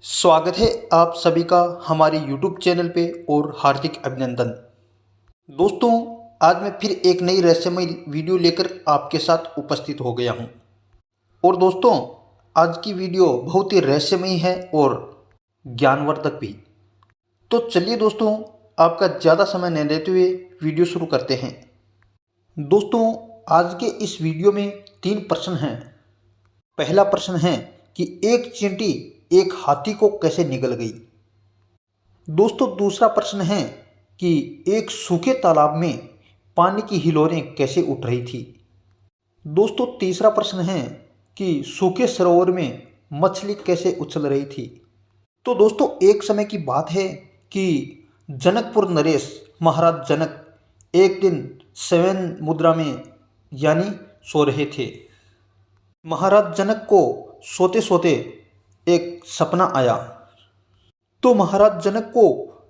स्वागत है आप सभी का हमारे YouTube चैनल पे और हार्दिक अभिनंदन। दोस्तों, आज मैं फिर एक नई रहस्यमय वीडियो लेकर आपके साथ उपस्थित हो गया हूँ। और दोस्तों, आज की वीडियो बहुत ही रहस्यमय है और ज्ञानवर्धक भी। तो चलिए दोस्तों, आपका ज़्यादा समय न लेते हुए वीडियो शुरू करते हैं। दोस्तों, आज के इस वीडियो में 3 प्रश्न हैं। पहला प्रश्न है कि एक चींटी एक हाथी को कैसे निगल गई। दोस्तों, दूसरा प्रश्न है कि एक सूखे तालाब में पानी की हिलोरें कैसे उठ रही थी। दोस्तों, तीसरा प्रश्न है कि सूखे सरोवर में मछली कैसे उछल रही थी। तो दोस्तों, एक समय की बात है कि जनकपुर नरेश महाराज जनक एक दिन शयन मुद्रा में यानी सो रहे थे। महाराज जनक को सोते सोते एक सपना आया। तो महाराज जनक को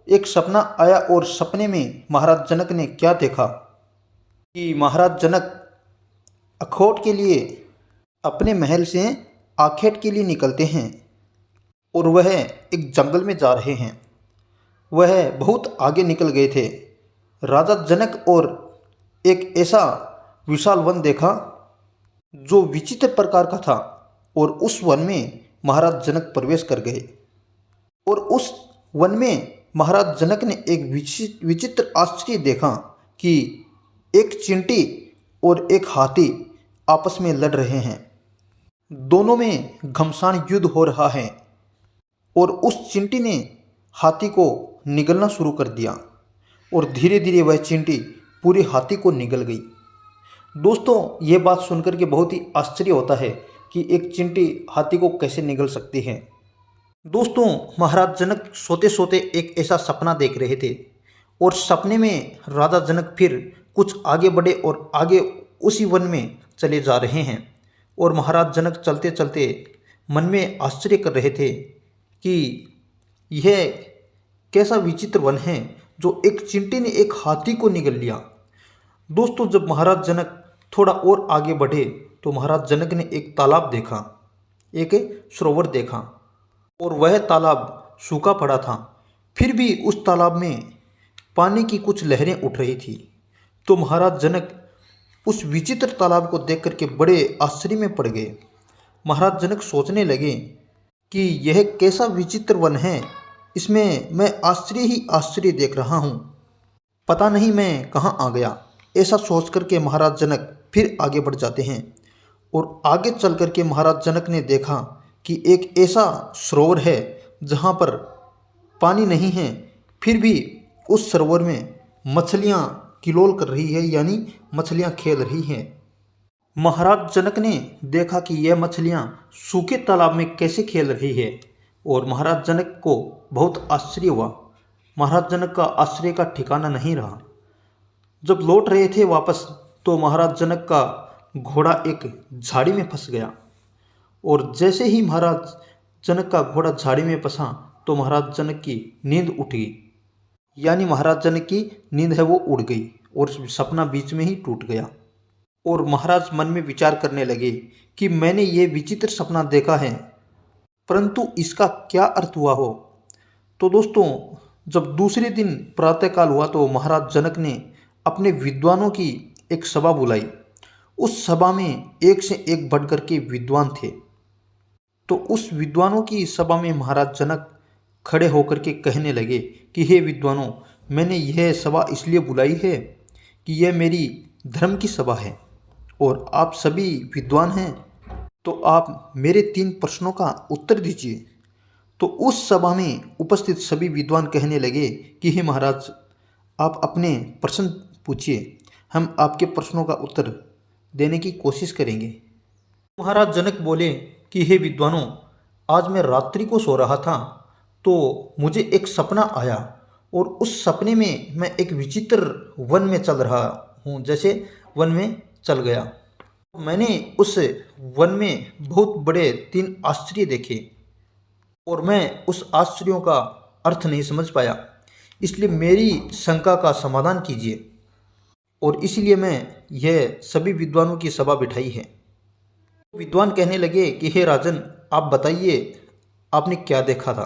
एक सपना आया और सपने में महाराज जनक ने क्या देखा कि महाराज जनक अखरोट के लिए अपने महल से आखेट के लिए निकलते हैं और वह एक जंगल में जा रहे हैं। वह बहुत आगे निकल गए थे। राजा जनक और एक ऐसा विशाल वन देखा जो विचित्र प्रकार का था और उस वन में महाराज जनक प्रवेश कर गए। और उस वन में महाराज जनक ने एक विचित्र आश्चर्य देखा कि एक चींटी और एक हाथी आपस में लड़ रहे हैं। दोनों में घमासान युद्ध हो रहा है और उस चींटी ने हाथी को निगलना शुरू कर दिया और धीरे धीरे वह चींटी पूरे हाथी को निगल गई। दोस्तों, ये बात सुनकर के बहुत ही आश्चर्य होता है कि एक चींटी हाथी को कैसे निगल सकती है। दोस्तों, महाराज जनक सोते सोते एक ऐसा सपना देख रहे थे और सपने में राजा जनक फिर कुछ आगे बढ़े और आगे उसी वन में चले जा रहे हैं। और महाराज जनक चलते चलते मन में आश्चर्य कर रहे थे कि यह कैसा विचित्र वन है जो एक चींटी ने एक हाथी को निगल लिया। दोस्तों, जब महाराज जनक थोड़ा और आगे बढ़े तो महाराज जनक ने एक तालाब देखा, एक सरोवर देखा और वह तालाब सूखा पड़ा था। फिर भी उस तालाब में पानी की कुछ लहरें उठ रही थी। तो महाराज जनक उस विचित्र तालाब को देख करके बड़े आश्चर्य में पड़ गए। महाराज जनक सोचने लगे कि यह कैसा विचित्र वन है, इसमें मैं आश्चर्य ही आश्चर्य देख रहा हूँ, पता नहीं मैं कहाँ आ गया। ऐसा सोच करके महाराज जनक फिर आगे बढ़ जाते हैं और आगे चल करके महाराज जनक ने देखा कि एक ऐसा सरोवर है जहाँ पर पानी नहीं है, फिर भी उस सरोवर में मछलियाँ किलोल कर रही है, यानी मछलियाँ खेल रही हैं। महाराज जनक ने देखा कि यह मछलियाँ सूखे तालाब में कैसे खेल रही है और महाराज जनक को बहुत आश्चर्य हुआ। महाराज जनक का आश्चर्य का ठिकाना नहीं रहा। जब लौट रहे थे वापस तो महाराज जनक का घोड़ा एक झाड़ी में फंस गया और जैसे ही महाराज जनक का घोड़ा झाड़ी में फंसा तो महाराज जनक की नींद उठ गई, यानी महाराज जनक की नींद है वो उड़ गई और सपना बीच में ही टूट गया। और महाराज मन में विचार करने लगे कि मैंने ये विचित्र सपना देखा है, परंतु इसका क्या अर्थ हुआ हो। तो दोस्तों, जब दूसरे दिन प्रातःकाल हुआ तो महाराज जनक ने अपने विद्वानों की एक सभा बुलाई। उस सभा में एक से एक बढ़ कर के विद्वान थे। तो उस विद्वानों की सभा में महाराज जनक खड़े होकर के कहने लगे कि हे विद्वानों, मैंने यह सभा इसलिए बुलाई है कि यह मेरी धर्म की सभा है और आप सभी विद्वान हैं, तो आप मेरे 3 प्रश्नों का उत्तर दीजिए। तो उस सभा में उपस्थित सभी विद्वान कहने लगे कि हे महाराज, आप अपने प्रश्न पूछिए, हम आपके प्रश्नों का उत्तर देने की कोशिश करेंगे। महाराज जनक बोले कि हे विद्वानों, आज मैं रात्रि को सो रहा था तो मुझे एक सपना आया और उस सपने में मैं एक विचित्र वन में चल रहा हूँ, जैसे वन में चल गया। मैंने उस वन में बहुत बड़े 3 आश्चर्य देखे और मैं उस आश्चर्यों का अर्थ नहीं समझ पाया, इसलिए मेरी शंका का समाधान कीजिए। और इसलिए मैं यह सभी विद्वानों की सभा बिठाई है। विद्वान कहने लगे कि हे राजन, आप बताइए आपने क्या देखा था?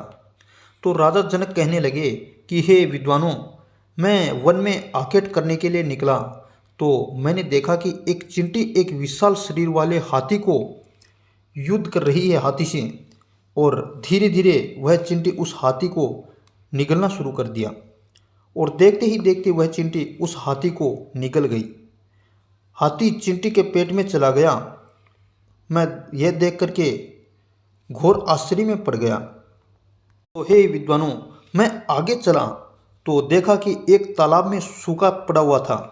तो राजा जनक कहने लगे कि हे विद्वानों, मैं वन में आखेट करने के लिए निकला तो मैंने देखा कि एक चींटी एक विशाल शरीर वाले हाथी को युद्ध कर रही है हाथी से, और धीरे धीरे वह चींटी उस हाथी को निगलना शुरू कर दिया, और देखते ही देखते वह चींटी उस हाथी को निगल गई। हाथी चींटी के पेट में चला गया। मैं यह देख करके घोर आश्चर्य में पड़ गया। तो हे विद्वानों, मैं आगे चला तो देखा कि एक तालाब में सूखा पड़ा हुआ था।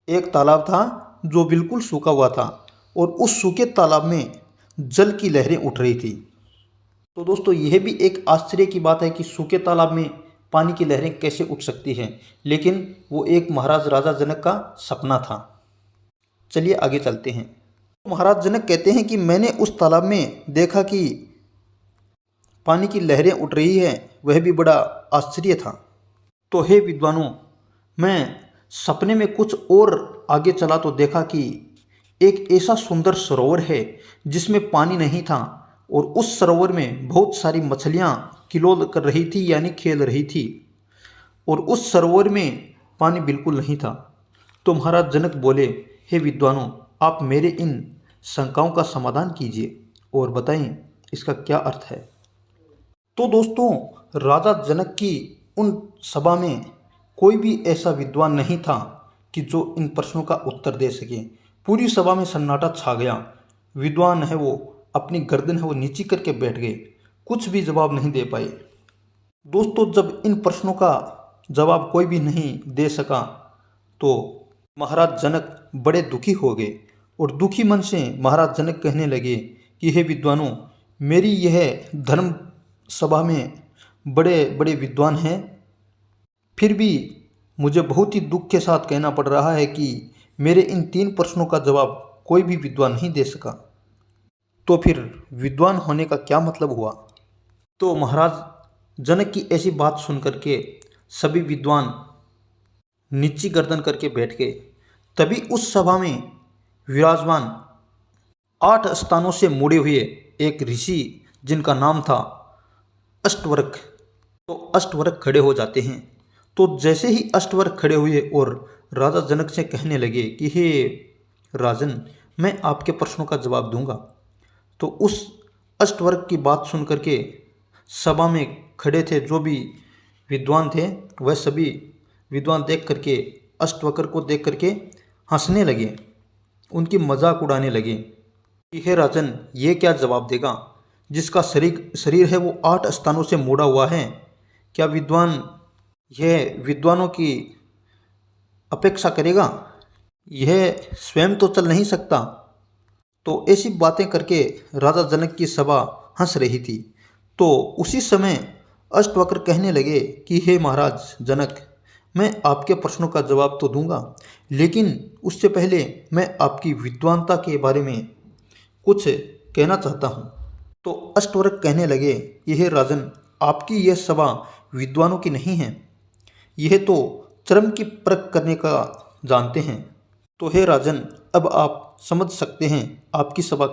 एक तालाब था जो बिल्कुल सूखा हुआ था, और उस सूखे तालाब में जल की लहरें उठ रही थी। तो दोस्तों, यह भी एक आश्चर्य की बात है कि सूखे तालाब में पानी की लहरें कैसे उठ सकती हैं, लेकिन वो एक महाराज राजा जनक का सपना था। चलिए आगे चलते हैं। महाराज जनक कहते हैं कि मैंने उस तालाब में देखा कि पानी की लहरें उठ रही हैं, वह भी बड़ा आश्चर्य था। तो हे विद्वानों, मैं सपने में कुछ और आगे चला तो देखा कि एक ऐसा सुंदर सरोवर है जिसमें पानी नहीं था, और उस सरोवर में बहुत सारी मछलियाँ किलोल कर रही थी, यानी खेल रही थी, और उस सरोवर में पानी बिल्कुल नहीं था। तो महाराज जनक बोले, हे विद्वानों, आप मेरे इन शंकाओं का समाधान कीजिए और बताएं इसका क्या अर्थ है। तो दोस्तों, राजा जनक की उन सभा में कोई भी ऐसा विद्वान नहीं था कि जो इन प्रश्नों का उत्तर दे सके। पूरी सभा में सन्नाटा छा गया। विद्वान है वो अपनी गर्दन है वो नीची करके बैठ गए, कुछ भी जवाब नहीं दे पाए। दोस्तों, जब इन प्रश्नों का जवाब कोई भी नहीं दे सका तो महाराज जनक बड़े दुखी हो गए, और दुखी मन से महाराज जनक कहने लगे कि हे विद्वानों, मेरी यह धर्म सभा में बड़े बड़े विद्वान हैं, फिर भी मुझे बहुत ही दुख के साथ कहना पड़ रहा है कि मेरे इन 3 प्रश्नों का जवाब कोई भी विद्वान नहीं दे सका। तो फिर विद्वान होने का क्या मतलब हुआ? तो महाराज जनक की ऐसी बात सुनकर के सभी विद्वान नीची गर्दन करके बैठ गए। तभी उस सभा में विराजमान 8 स्थानों से मुड़े हुए एक ऋषि, जिनका नाम था अष्टवक्र, तो अष्टवक्र खड़े हो जाते हैं। तो जैसे ही अष्टवक्र खड़े हुए और राजा जनक से कहने लगे कि हे राजन, मैं आपके प्रश्नों का जवाब दूंगा, तो उस अष्टवक्र की बात सुन करके सभा में खड़े थे जो भी विद्वान थे, वह सभी विद्वान देख करके अष्टवक्र को देख करके हंसने लगे, उनकी मजाक उड़ाने लगे कि हे राजन, ये क्या जवाब देगा जिसका शरीर है वो 8 स्थानों से मुड़ा हुआ है? क्या विद्वान यह विद्वानों की अपेक्षा करेगा? यह स्वयं तो चल नहीं सकता। तो ऐसी बातें करके राजा जनक की सभा हंस रही थी। तो उसी समय अष्टवक्र कहने लगे कि हे महाराज जनक, मैं आपके प्रश्नों का जवाब तो दूंगा, लेकिन उससे पहले मैं आपकी विद्वानता के बारे में कुछ कहना चाहता हूँ। तो अष्टवक्र कहने लगे कि हे राजन, आपकी यह सभा विद्वानों की नहीं है, यह तो चरम की परख करने का जानते हैं। तो हे राजन, अब आप समझ सकते हैं आपकी सभा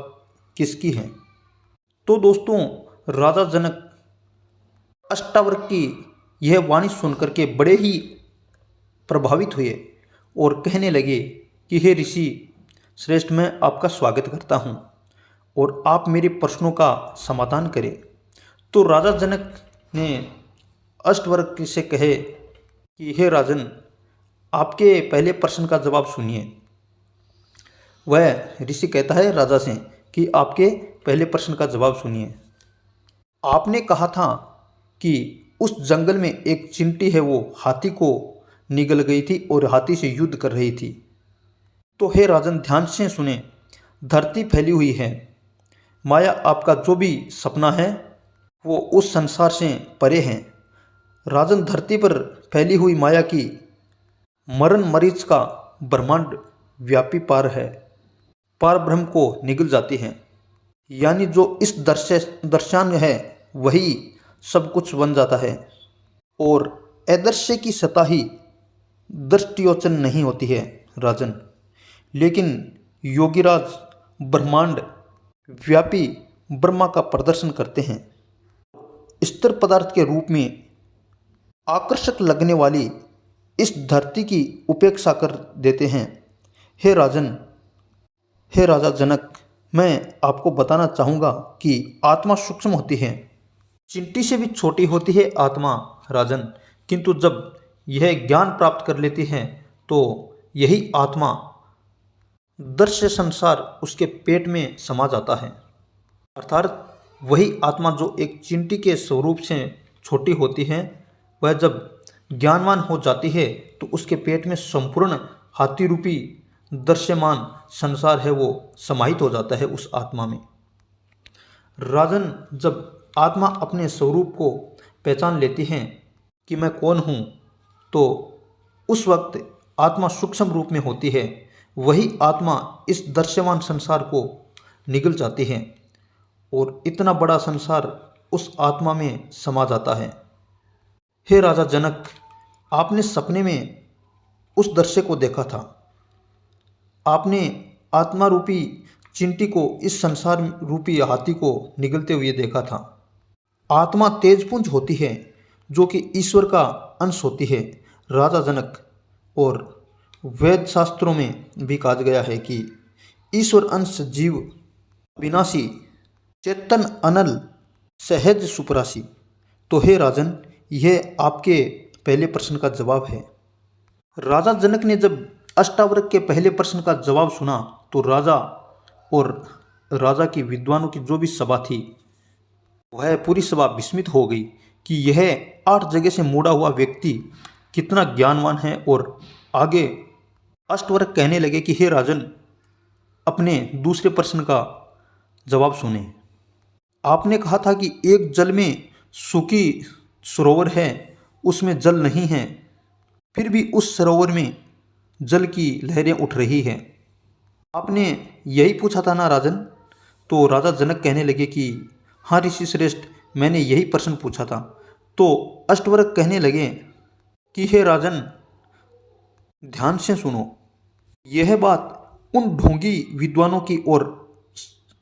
किसकी है। तो दोस्तों, राजा जनक अष्टावक्र की यह वाणी सुनकर के बड़े ही प्रभावित हुए और कहने लगे कि हे ऋषि श्रेष्ठ, मैं आपका स्वागत करता हूँ और आप मेरे प्रश्नों का समाधान करें। तो राजा जनक ने अष्टवक्र से कहे कि हे राजन, आपके पहले प्रश्न का जवाब सुनिए। वह ऋषि कहता है राजा से कि आपके पहले प्रश्न का जवाब सुनिए। आपने कहा था कि उस जंगल में एक चींटी है वो हाथी को निगल गई थी और हाथी से युद्ध कर रही थी। तो हे राजन, ध्यान से सुने, धरती फैली हुई है, माया आपका जो भी सपना है वो उस संसार से परे है। राजन, धरती पर फैली हुई माया की मरण मरीच का ब्रह्मांड व्यापी पार है, पार ब्रह्म को निगल जाती है, यानी जो इस दर्शन है वही सब कुछ बन जाता है, और अदृश्य की सत्ता ही दृष्टिगोचर नहीं होती है राजन। लेकिन योगीराज ब्रह्मांड व्यापी ब्रह्मा का प्रदर्शन करते हैं। स्थिर पदार्थ के रूप में आकर्षक लगने वाली इस धरती की उपेक्षा कर देते हैं। हे राजन, हे राजा जनक, मैं आपको बताना चाहूँगा कि आत्मा सूक्ष्म होती है, चींटी से भी छोटी होती है आत्मा राजन, किंतु जब यह ज्ञान प्राप्त कर लेती है तो यही आत्मा दृश्य संसार उसके पेट में समा जाता है। अर्थात वही आत्मा जो एक चींटी के स्वरूप से छोटी होती है, वह जब ज्ञानवान हो जाती है तो उसके पेट में संपूर्ण हाथी रूपी दृश्यमान संसार है वो समाहित हो जाता है उस आत्मा में। राजन, जब आत्मा अपने स्वरूप को पहचान लेती है कि मैं कौन हूँ, तो उस वक्त आत्मा सूक्ष्म रूप में होती है। वही आत्मा इस दृश्यमान संसार को निगल जाती है और इतना बड़ा संसार उस आत्मा में समा जाता है। हे राजा जनक, आपने सपने में उस दृश्य को देखा था। आपने आत्मा रूपी चिंटी को इस संसार रूपी हाथी को निगलते हुए देखा था। आत्मा तेजपुंज होती है जो कि ईश्वर का अंश होती है राजा जनक, और वेद शास्त्रों में भी कहा गया है कि ईश्वर अंश जीव विनाशी, चेतन अनल, सहज सुपरासी। तो हे राजन, यह आपके पहले प्रश्न का जवाब है। राजा जनक ने जब अष्टावक्र के पहले प्रश्न का जवाब सुना तो राजा और राजा की विद्वानों की जो भी सभा थी, वह पूरी सभा विस्मित हो गई कि यह 8 जगह से मुड़ा हुआ व्यक्ति कितना ज्ञानवान है। और आगे अष्टवक्र कहने लगे कि हे राजन, अपने दूसरे प्रश्न का जवाब सुने। आपने कहा था कि एक जल में सूखी सरोवर है, उसमें जल नहीं है, फिर भी उस सरोवर में जल की लहरें उठ रही हैं। आपने यही पूछा था ना राजन? तो राजा जनक कहने लगे कि हाँ ऋषि श्रेष्ठ, मैंने यही प्रश्न पूछा था। तो अष्टवक्र कहने लगे कि हे राजन, ध्यान से सुनो, यह बात उन ढोंगी विद्वानों की ओर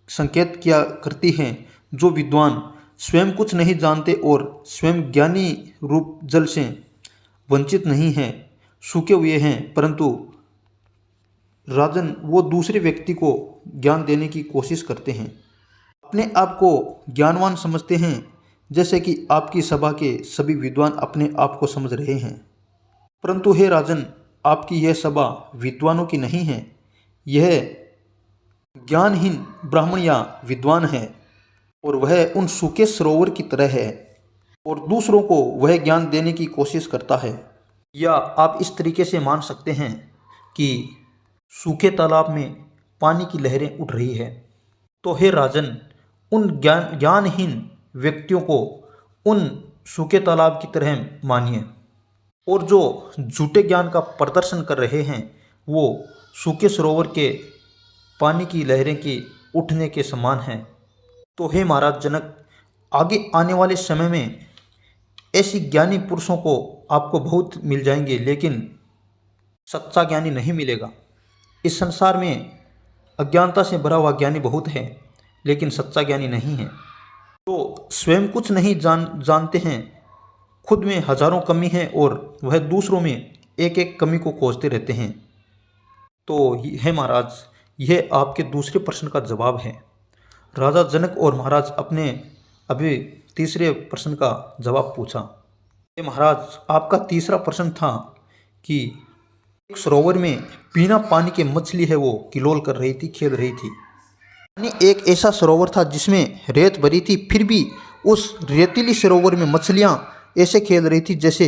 संकेत किया करती हैं जो विद्वान स्वयं कुछ नहीं जानते और स्वयं ज्ञानी रूप जल से वंचित नहीं हैं, सूखे हुए हैं, परंतु राजन वो दूसरे व्यक्ति को ज्ञान देने की कोशिश करते हैं, अपने आप को ज्ञानवान समझते हैं, जैसे कि आपकी सभा के सभी विद्वान अपने आप को समझ रहे हैं। परंतु हे राजन, आपकी यह सभा विद्वानों की नहीं है, यह ज्ञानहीन ब्राह्मण या विद्वान है, और वह उन सूखे सरोवर की तरह है और दूसरों को वह ज्ञान देने की कोशिश करता है। या आप इस तरीके से मान सकते हैं कि सूखे तालाब में पानी की लहरें उठ रही है। तो हे राजन, उन ज्ञानहीन व्यक्तियों को उन सूखे तालाब की तरह मानिए, और जो झूठे ज्ञान का प्रदर्शन कर रहे हैं वो सूखे सरोवर के पानी की लहरें की उठने के समान हैं। तो हे महाराज जनक, आगे आने वाले समय में ऐसी ज्ञानी पुरुषों को आपको बहुत मिल जाएंगे, लेकिन सच्चा ज्ञानी नहीं मिलेगा। इस संसार में अज्ञानता से भरा हुआ ज्ञानी बहुत है, लेकिन सच्चा ज्ञानी नहीं है। तो स्वयं कुछ नहीं जानते हैं, खुद में हजारों कमी है और वह दूसरों में एक एक कमी को खोजते रहते हैं। तो हे महाराज, यह आपके दूसरे प्रश्न का जवाब है। राजा जनक और महाराज अपने अभी तीसरे प्रश्न का जवाब पूछा। हे महाराज, आपका तीसरा प्रश्न था कि एक सरोवर में बिना पानी के मछली है वो किलोल कर रही थी, खेल रही थी। यानी एक ऐसा सरोवर था जिसमें रेत भरी थी, फिर भी उस रेतीली सरोवर में मछलियाँ ऐसे खेल रही थी जैसे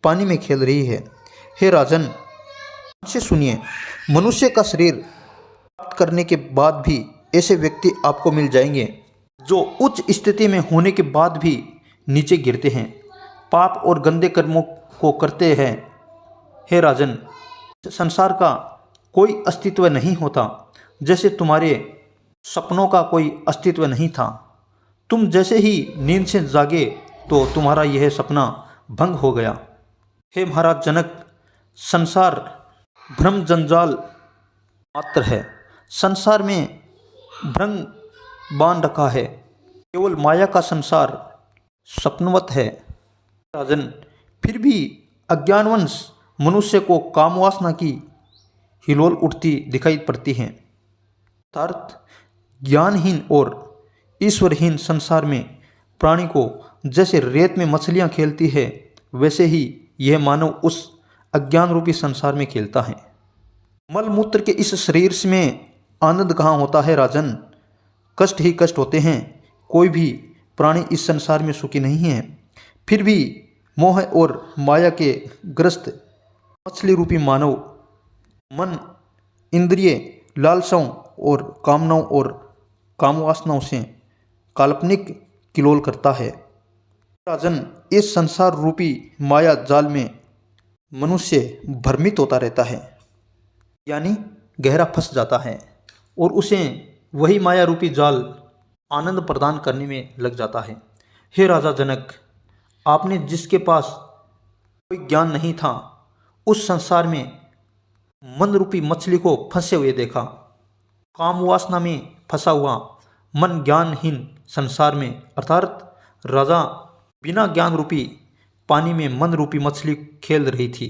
पानी में खेल रही है। हे राजन, से सुनिए, मनुष्य का शरीर प्राप्त करने के बाद भी ऐसे व्यक्ति आपको मिल जाएंगे जो उच्च स्थिति में होने के बाद भी नीचे गिरते हैं, पाप और गंदे कर्मों को करते हैं। हे राजन, संसार का कोई अस्तित्व नहीं होता, जैसे तुम्हारे सपनों का कोई अस्तित्व नहीं था। तुम जैसे ही नींद से जागे तो तुम्हारा यह सपना भंग हो गया। हे महाराज जनक, संसार भ्रम जंजाल मात्र है। संसार में भ्रम बांध रखा है, केवल माया का संसार स्वप्नवत है। राजन, फिर भी अज्ञानवश मनुष्य को कामवासना की हिलोल उठती दिखाई पड़ती हैं। अर्थात ज्ञानहीन और ईश्वरहीन संसार में प्राणी को जैसे रेत में मछलियां खेलती है, वैसे ही यह मानव उस अज्ञान रूपी संसार में खेलता है। मलमूत्र के इस शरीर में आनंद कहाँ होता है राजन, कष्ट ही कष्ट होते हैं। कोई भी प्राणी इस संसार में सुखी नहीं है। फिर भी मोह और माया के ग्रस्त मछली रूपी मानव मन इंद्रिय लालसाओं और कामनाओं और कामवासनाओं से काल्पनिक किलोल करता है। राजन, इस संसार रूपी माया जाल में मनुष्य भ्रमित होता रहता है, यानी गहरा फंस जाता है और उसे वही माया रूपी जाल आनंद प्रदान करने में लग जाता है। हे राजा जनक, आपने जिसके पास कोई ज्ञान नहीं था, उस संसार में मन रूपी मछली को फंसे हुए देखा। काम वासना में फंसा हुआ मन ज्ञानहीन संसार में, अर्थात राजा बिना ज्ञान रूपी पानी में मन रूपी मछली खेल रही थी।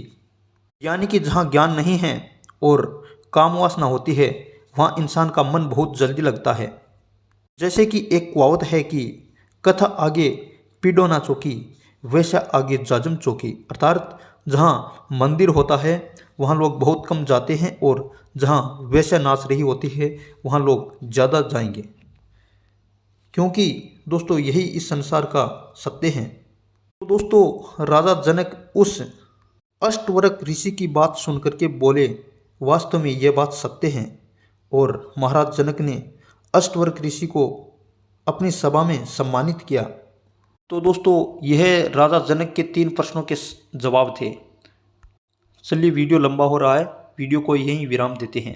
यानी कि जहाँ ज्ञान नहीं है और काम वासना होती है, वहाँ इंसान का मन बहुत जल्दी लगता है। जैसे कि एक कहावत है कि कथा आगे पीड़ो ना चौकी, वैसा आगे जाजम चौकी। अर्थात जहाँ मंदिर होता है वहाँ लोग बहुत कम जाते हैं और जहाँ वैसा नाच रही होती है वहाँ लोग ज़्यादा जाएंगे, क्योंकि दोस्तों यही इस संसार का सत्य है। तो दोस्तों, राजा जनक उस अष्टवरक ऋषि की बात सुनकर के बोले, वास्तव में यह बात सत्य है। और महाराज जनक ने अष्टवरक ऋषि को अपनी सभा में सम्मानित किया। तो दोस्तों, यह राजा जनक के 3 प्रश्नों के जवाब थे। चलिए, वीडियो लंबा हो रहा है, वीडियो को यहीं विराम देते हैं।